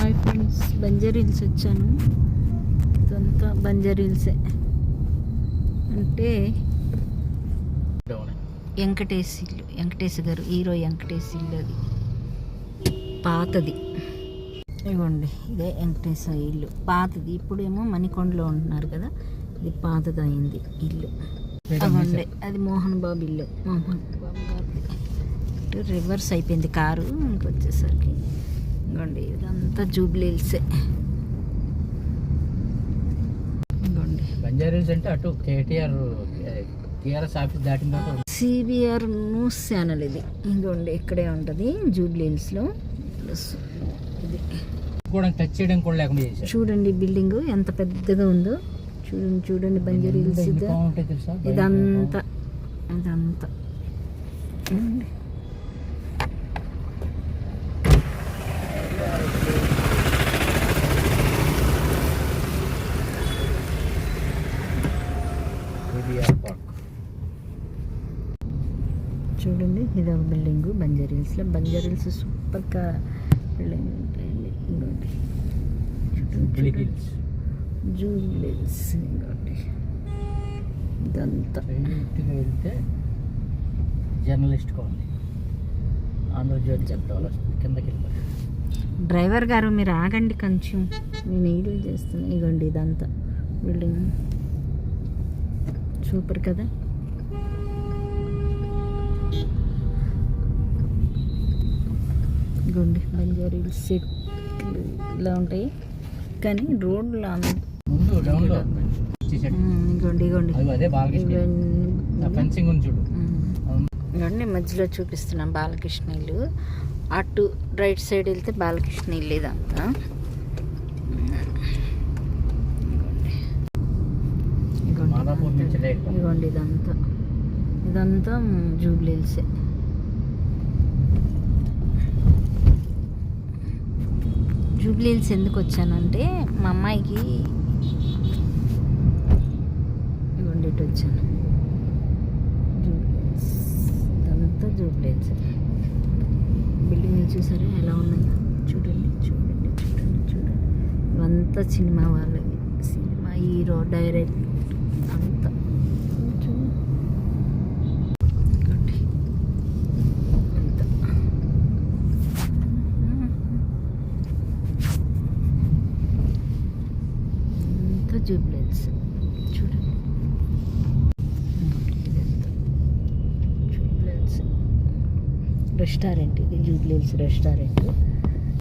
Hi friends, Banjara hills వచ్చాను. ఇదంతా బంజారా హిల్సే. అంటే వెంకటేష్ గారు హీరో వెంకటేష్ ఇల్లు. అది పాతది. ఇవ్వండి, ఇదే వెంకటేష్ ఇల్లు పాతది. ఇప్పుడేమో మణికొండలో ఉంటున్నారు కదా, ఇది పాతది అయింది ఇల్లు. అవ్వండి, అది మోహన్ బాబు ఇల్లు. మోహన్ బాబు గారిది. రివర్స్ అయిపోయింది కారు ఇంకొచ్చేసరికి. ఇంకోండి, ఇదంతా జూబ్లీ హిల్సే. ఇంకోండి, బంజారా హిల్స్ అంటే అటు టీఆర్ఎస్ ఆఫీస్ దాటిన తర్వాత సిబిఆర్ న్యూస్ ఛానల్ ఇది. ఇంకోండి, ఇక్కడే ఉంటుంది జూబ్లీ హిల్స్లో. ప్లస్ ఇది కూడా టచ్ చేయడం కూడా లేకుండా చేశారు. చూడండి, బిల్డింగ్ ఎంత పెద్దగా ఉందో. చూడండి బంజారా హిల్స్. ఇదంతా చూడండి. చూడండి, ఇది ఒక బిల్డింగ్ బంజారా హిల్స్లో. బంజారా హిల్స్ సూపర్గా బిల్డింగ్ ఉంటాయండి. ఇంకోటి జూబ్లీ హిల్స్. ఇంకోటి ఇదంతా వెళ్తే జర్నలిస్ట్ కాలనీ, ఆంధ్రజ్యోతి చెప్తాను కిందకి వెళ్ళిపోయి. డ్రైవర్ గారు మీరు ఆగండి కొంచెం, నేను ఈడీ చేస్తున్నా. ఇగోండి, ఇదంతా బిల్డింగ్ సూపర్ కదా. ఇగోండి, బంజారా హిల్స్ సెట్లు ఇలా ఉంటాయి, కానీ రోడ్లు ఇగోండి ఇవన్నీ మధ్యలో చూపిస్తున్నాం బాలకృష్ణ ఇల్లు. అటు రైట్ సైడ్ వెళ్తే బాలకృష్ణ ఇల్లు. ఇదంతా ఇగోండి, ఇదంతా జూబ్లీ హిల్సే. జూబ్లీ హిల్స్ ఎందుకు వచ్చానంటే మా అమ్మాయికి ఇవ్వండి ఇటు వచ్చాను. ఇదంతా జూబ్లీ హిల్స్. బిల్డింగ్ చూసారా ఎలా ఉన్నాయో? చూడండి. ఇవంతా సినిమా వాళ్ళవి. సినిమా హీరో డైరెక్ట్ అంతా. జూబ్లీ హిల్స్ చూడండి. Jubilee hills restaurant. ఇది జూబ్లీ హిల్స్ రెస్టారెంట్.